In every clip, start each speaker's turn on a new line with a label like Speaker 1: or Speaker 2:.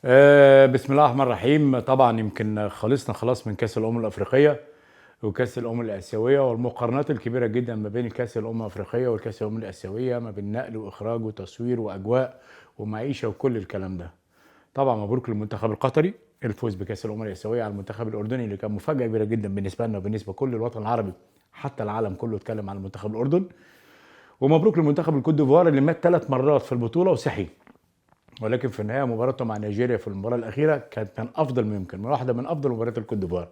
Speaker 1: بسم الله الرحمن الرحيم. طبعا يمكن خلصنا خلاص من كأس الأمم الأفريقية وكأس الأمم الآسيوية، والمقارنات الكبيرة جدا ما بين كأس الأمم الأفريقية والكأس الأمم الآسيوية، ما بين نقل وإخراج وتصوير وأجواء ومعيشة وكل الكلام ده. طبعا مبروك للمنتخب القطري الفوز بكأس الأمم الآسيوية على المنتخب الأردني، اللي كان مفاجأة كبيرة جدا بالنسبة لنا وبالنسبة لكل الوطن العربي، حتى العالم كله اتكلم عن المنتخب الأردن. ومبروك للمنتخب الكوت ديفوار اللي مات 3 مرات في البطولة وصحي، ولكن في النهايه مباراته مع نيجيريا في المباراه الاخيره كانت من افضل، ممكن من واحده من افضل مباريات الكوت ديفوار.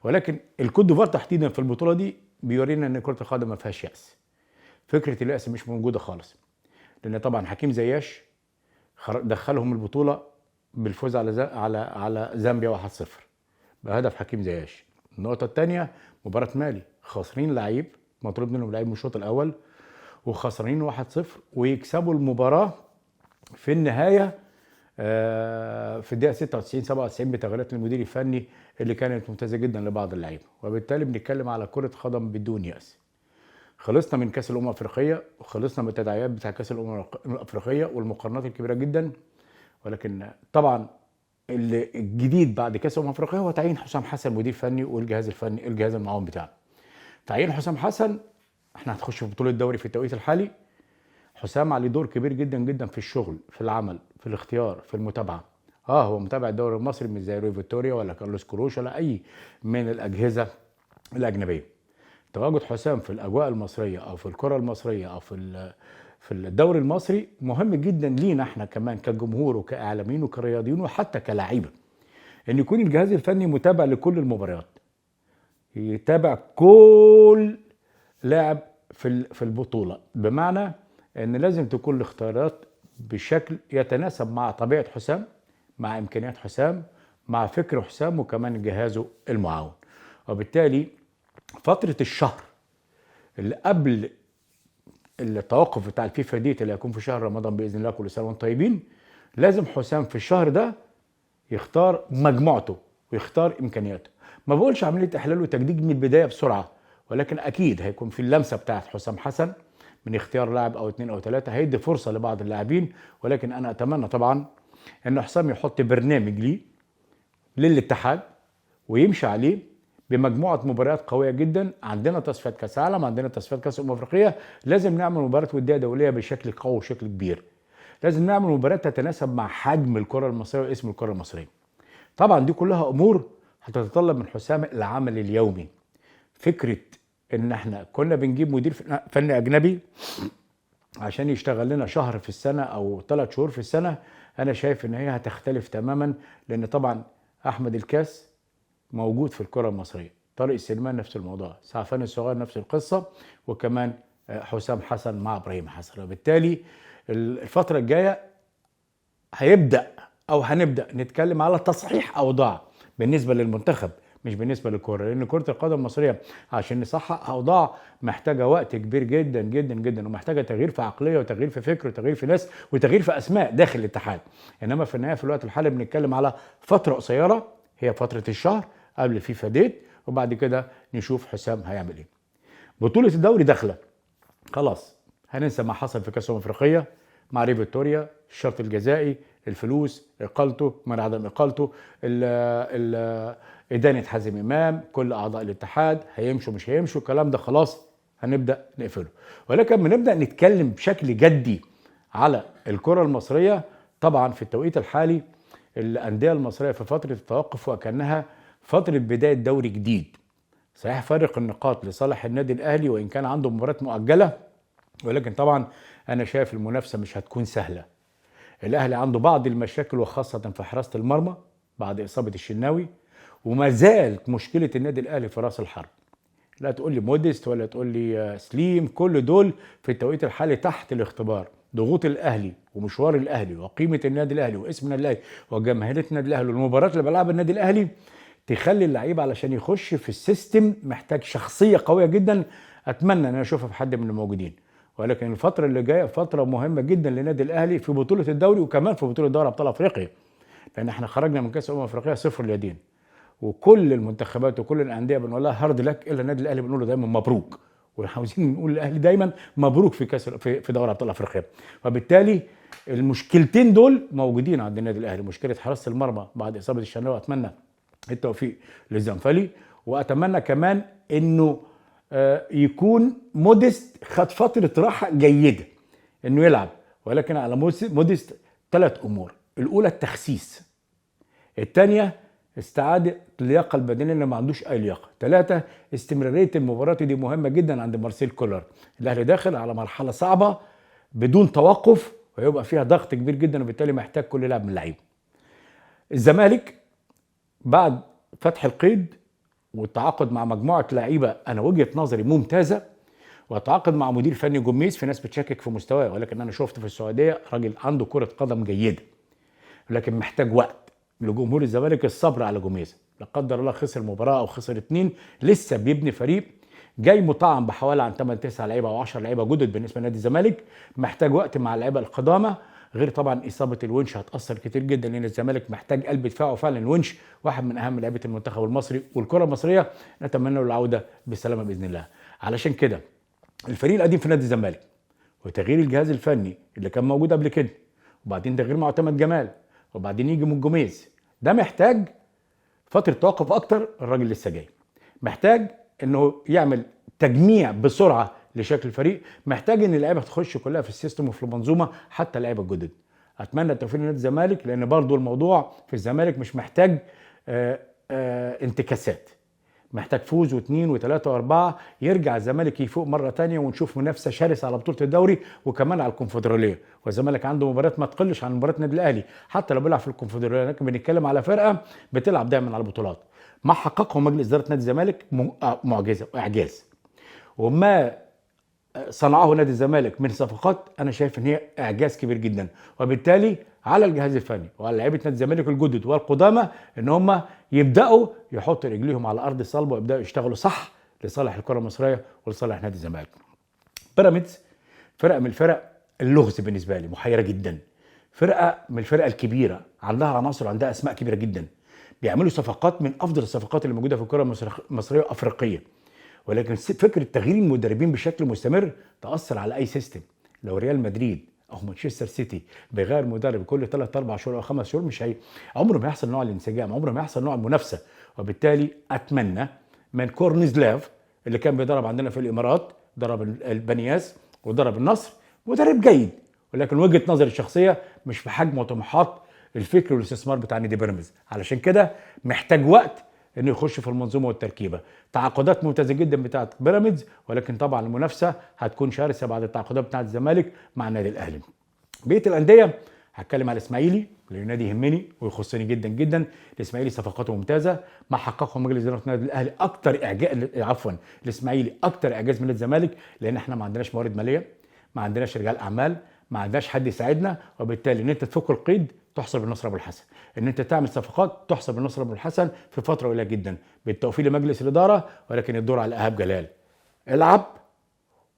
Speaker 1: ولكن الكوت ديفوار تحديدا في البطوله دي بيورينا ان كره القدم ما فيهاش يأس. فكره اليأس مش موجوده خالص، لان طبعا حكيم زياش دخلهم البطوله بالفوز على زامبيا 1-0 بهدف حكيم زياش. النقطه الثانيه مباراه مالي، خاسرين لعيب، مطلوب منهم لعيب من الشوط الاول وخسرانين 1-0 ويكسبوا المباراه في النهايه في الدقيقه 96 97 بتغييرات المدير الفني اللي كانت ممتازه جدا لبعض اللعيبه. وبالتالي بنتكلم على كره قدم بدون يأس. خلصنا من كاس الامم الافريقيه وخلصنا من التداعيات بتاع كاس الامم الافريقيه والمقارنات الكبيره جدا، ولكن طبعا الجديد بعد كاس الامم الافريقيه هو تعيين حسام حسن مدير فني والجهاز الفني الجهاز المعاون بتاعه. تعيين حسام حسن، احنا هنخش في بطوله الدوري في التوقيت الحالي. حسام عليه دور كبير جدا جدا في الشغل، في العمل، في الاختيار، في المتابعه. هو متابع الدوري المصري مش زي روي فيتوريا ولا كارلوس كروش ولا اي من الاجهزه الاجنبيه. تواجد حسام في الاجواء المصريه او في الكره المصريه او في الدوري المصري مهم جدا لينا احنا كمان كجمهور وكاعلاميين وكرياضيين وحتى كلاعيبه، ان يكون الجهاز الفني متابع لكل المباريات، يتابع كل لاعب في البطوله، بمعنى ان لازم تكون الاختيارات بشكل يتناسب مع طبيعه حسام، مع امكانيات حسام، مع فكر حسام وكمان جهازه المعاون. وبالتالي فتره الشهر اللي قبل التوقف بتاع الفيفا ديت اللي هيكون في شهر رمضان باذن الله، كل سنه وانتم طيبين، لازم حسام في الشهر ده يختار مجموعته ويختار امكانياته. ما بقولش عمليه احلال وتجديد من البدايه بسرعه، ولكن اكيد هيكون في اللمسه بتاعت حسام حسن من اختيار لاعب او اثنين او ثلاثه، هيدي فرصه لبعض اللاعبين. ولكن انا اتمنى طبعا ان حسام يحط برنامج ليه للاتحاد ويمشي عليه بمجموعه مباريات قويه جدا. عندنا تصفيات كاس عالم، عندنا تصفيات كاس افريقيه، لازم نعمل مباراه وديه دوليه بشكل قوي وشكل كبير. لازم نعمل مباريات تتناسب مع حجم الكره المصريه واسم الكره المصريه. طبعا دي كلها امور هتتطلب من حسام العمل اليومي. فكره ان احنا كنا بنجيب مدير فني اجنبي عشان يشتغل لنا شهر في السنه او 3 شهور في السنه، انا شايف ان هي هتختلف تماما، لان طبعا احمد الكاس موجود في الكره المصريه، طارق سليمان نفس الموضوع، سعفان الصغير نفس القصه، وكمان حسام حسن مع ابراهيم حسن. وبالتالي الفتره الجايه هنبدا نتكلم على تصحيح اوضاع بالنسبه للمنتخب، مش بالنسبه للكوره، لان كره القدم المصريه عشان نصحح اوضاع محتاجه وقت كبير جدا جدا جدا، ومحتاجه تغيير في عقليه وتغيير في فكر وتغيير في ناس وتغيير في اسماء داخل الاتحاد. انما في النهايه في الوقت الحالي بنتكلم على فتره قصيره، هي فتره الشهر قبل الفيفا ديت، وبعد كده نشوف حسام هيعمل ايه. بطوله الدوري داخله خلاص، هننسى ما حصل في كاس افريقيا مع ري فيتوريا، الشرط الجزائي، الفلوس، اقالته، من عدم اقالته، ادانه حازم امام، كل اعضاء الاتحاد هيمشوا مش هيمشوا، الكلام ده خلاص هنبدا نقفله. ولكن بنبدا نتكلم بشكل جدي على الكره المصريه. طبعا في التوقيت الحالي الانديه المصريه في فتره التوقف وكانها فتره بدايه دوري جديد. صحيح فارق النقاط لصالح النادي الاهلي وان كان عنده مباراه مؤجله، ولكن طبعا انا شايف المنافسه مش هتكون سهله. الاهلي عنده بعض المشاكل وخاصه في حراسه المرمى بعد اصابه الشناوي، وما زالت مشكله النادي الاهلي في راس الحرب. لا تقول لي موديست ولا تقول لي سليم، كل دول في التوقيت الحالي تحت الاختبار. ضغوط الاهلي ومشوار الاهلي وقيمه النادي الاهلي واسم النادي الاهلي وجماهيريه النادي الاهلي والمباريات اللي بيلعبها النادي الاهلي تخلي اللعيب علشان يخش في السيستم محتاج شخصيه قويه جدا. اتمنى ان انا اشوفها في حد من الموجودين. ولكن الفتره اللي جايه فتره مهمه جدا للنادي الاهلي في بطوله الدوري وكمان في بطوله دوري ابطال افريقيا، لان احنا خرجنا من كاس افريقيا صفر اليدين، وكل المنتخبات وكل الانديه بنقول لها هارد لك، الا النادي الاهلي بنقول له دايما مبروك، وعاوزين نقول للاهلي دايما مبروك في كاس في دوري ابطال افريقيا. وبالتالي المشكلتين دول موجودين عند النادي الاهلي، مشكله حراسه المرمى بعد اصابه الشناوي. اتمنى التوفيق للزنفلي، واتمنى كمان انه يكون موديست خد فتره راحه جيده انه يلعب، ولكن على موديست 3 امور: الاولى التخسيس، الثانيه استعاده اللياقه البدنيه اللي ما عندوش اي لياقه، 3 استمراريه المباراه. دي مهمه جدا عند مارسيل كولر. الاهلي داخل على مرحله صعبه بدون توقف، ويبقى فيها ضغط كبير جدا، وبالتالي محتاج كل لاعب من اللعيبه. الزمالك بعد فتح القيد والتعاقد مع مجموعه لعيبه انا وجهه نظري ممتازه، وتعاقد مع مدير فني جوميز، في ناس بتشكك في مستواه، ولكن انا شفت في السعوديه راجل عنده كره قدم جيده، لكن محتاج وقت لجمهور الزمالك الصبر على جوميز. لا قدر الله خسر مباراه او خسر 2، لسه بيبني فريق جاي مطعم بحوالي عن 8 9 لعيبه او 10 لعيبه جدد بالنسبه لنادي الزمالك، محتاج وقت مع اللعيبه القدامى. غير طبعا اصابه الونش هتاثر كتير جدا، لان الزمالك محتاج قلب دفاعه فعلا. الونش واحد من اهم لعيبه المنتخب المصري والكره المصريه، نتمنى له العوده بالسلامه باذن الله. علشان كده الفريق القديم في نادي الزمالك وتغيير الجهاز الفني اللي كان موجود قبل كده، وبعدين تغيير معتمد جمال، وبعدين يجي من جوميز، ده محتاج فتره توقف اكتر. الراجل لسه جاي، محتاج انه يعمل تجميع بسرعه لشكل الفريق، محتاج ان اللعيبه تخش كلها في السيستم وفي المنظومه، حتى اللعيبه الجدد. اتمنى التوفيق لنادي الزمالك، لان برضو الموضوع في الزمالك مش محتاج انتكاسات، محتاج فوز واثنين وثلاثة واربعة، يرجع الزمالك يفوق مرة تانية ونشوف منافسة شرسة على بطولة الدوري وكمان على الكونفدرالية. والزمالك عنده مباريات ما تقلش عن مباراة النادي الاهلي حتى لو بيلعب في الكونفدرالية، لكن بنتكلم على فرقة بتلعب دايما على البطولات. ما حققه مجلس إدارة نادي الزمالك معجزة واعجاز، وما صنعه نادي الزمالك من صفقات انا شايف ان هي اعجاز كبير جدا. وبالتالي على الجهاز الفني وعلى لعيبه نادي الزمالك الجدد والقدامى ان هم يبداوا يحطوا رجليهم على ارض الصلبه ويبداوا يشتغلوا صح لصالح الكره المصريه ولصالح نادي الزمالك. بيراميدز فرقه من الفرق اللغز بالنسبه لي، محيره جدا. فرقه من الفرق الكبيره، عندها عناصر وعندها اسماء كبيره جدا، بيعملوا صفقات من افضل الصفقات اللي موجوده في الكره المصريه وافريقيه، ولكن فكره تغيير المدربين بشكل مستمر تاثر على اي سيستم. لو ريال مدريد او مانشستر سيتي بيغير مدرب كل 3 4 شهور او 5 شهور، مش هي عمره ما يحصل نوع الانسجام، عمره ما يحصل نوع المنافسه. وبالتالي اتمنى من كورنيزلاف اللي كان بيدرب عندنا في الامارات، درب البنياس ودرب النصر، مدرب جيد، ولكن وجهه نظري الشخصيه مش في حجم وطموحات الفكر والاستثمار بتاع نادي بيراميدز. علشان كده محتاج وقت انه يخش في المنظومه والتركيبه. تعاقدات ممتازه جدا بتاعت بيراميدز، ولكن طبعا المنافسه هتكون شرسه بعد التعاقدات بتاعت الزمالك مع النادي الاهلي. بقيه الانديه هتكلم على الاسماعيلي، اللي نادي يهمني ويخصني جدا جدا. الاسماعيلي صفقاته ممتازه، ما حققه مجلس اداره النادي الاهلي اكتر الاسماعيلي اكتر اعجاز من نادي الزمالك، لان احنا ما عندناش موارد ماليه، ما عندناش رجال اعمال، ما عندناش حد يساعدنا. وبالتالي ان انت تفك القيد تحسب النصر ابو الحسن، ان انت تعمل صفقات تحسب النصر ابو الحسن في فتره قليله جدا. بالتوفيق لمجلس الاداره، ولكن الدور على ايهاب جلال. العب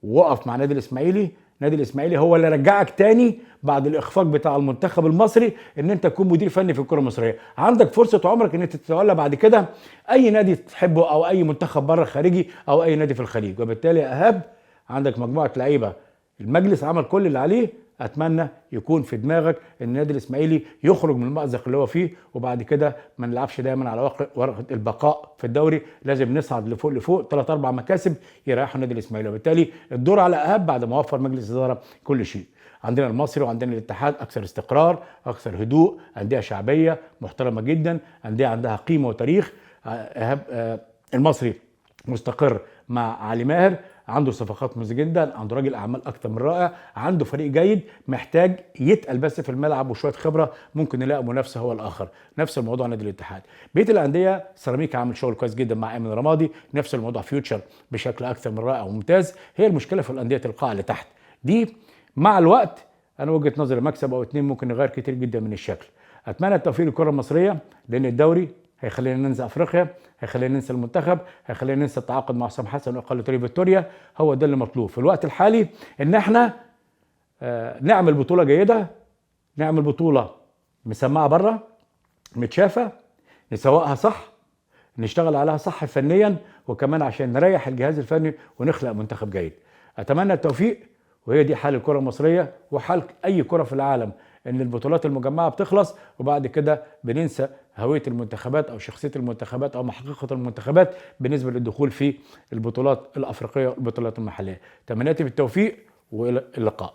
Speaker 1: ووقف مع نادي الاسماعيلي. نادي الاسماعيلي هو اللي رجعك تاني بعد الاخفاق بتاع المنتخب المصري ان انت تكون مدير فني في الكره المصريه. عندك فرصه عمرك ان انت تتولى بعد كده اي نادي تحبه، او اي منتخب بره خارجي، او اي نادي في الخليج. وبالتالي يا ايهاب عندك مجموعه لعيبه، المجلس عمل كل اللي عليه. اتمنى يكون في دماغك ان النادي الاسماعيلي يخرج من المأزق اللي هو فيه، وبعد كده ما نلعبش دايما على ورقه البقاء في الدوري، لازم نصعد لفوق لفوق. 3 4 مكاسب يريحوا النادي الاسماعيلي. وبالتالي الدور على ايهاب بعد ما وفر مجلس الاداره كل شيء. عندنا المصري وعندنا الاتحاد اكثر استقرار، اكثر هدوء، انديه شعبيه محترمه جدا، انديه عندها قيمه وتاريخ. ايهاب المصري مستقر مع علي ماهر، عنده صفقات مميزه جدا، عنده راجل اعمال اكتر من رائع، عنده فريق جيد، محتاج يتقل بس في الملعب وشويه خبره، ممكن يلاقي منافسه هو الاخر. نفس الموضوع نادي الاتحاد. بقيه الانديه سيراميكا عامل شغل كويس جدا مع ايمن رمادي، نفس الموضوع فيوتشر بشكل اكثر من رائع وممتاز. هي المشكله في الانديه القاع اللي تحت دي، مع الوقت انا وجهه نظري مكسب او 2 ممكن يغير كتير جدا من الشكل. اتمنى التوفيق للكره المصريه، لان الدوري هيخلينا ننسى افريقيا، هيخلينا ننسى المنتخب، هيخلينا ننسى التعاقد مع حسام حسن واقاله توري فيكتوريا. هو ده اللي مطلوب في الوقت الحالي، ان احنا نعمل بطوله جيده، نعمل بطوله مسمعه بره، متشافه، نسوقها صح، نشتغل عليها صح فنيا، وكمان عشان نريح الجهاز الفني ونخلق منتخب جيد. اتمنى التوفيق، وهي دي حال الكره المصريه وحال اي كره في العالم، ان البطولات المجمعه بتخلص وبعد كده بننسى هويه المنتخبات او شخصيه المنتخبات او محققه المنتخبات بالنسبه للدخول في البطولات الافريقيه والبطولات المحليه. تمنياتي بالتوفيق والى اللقاء.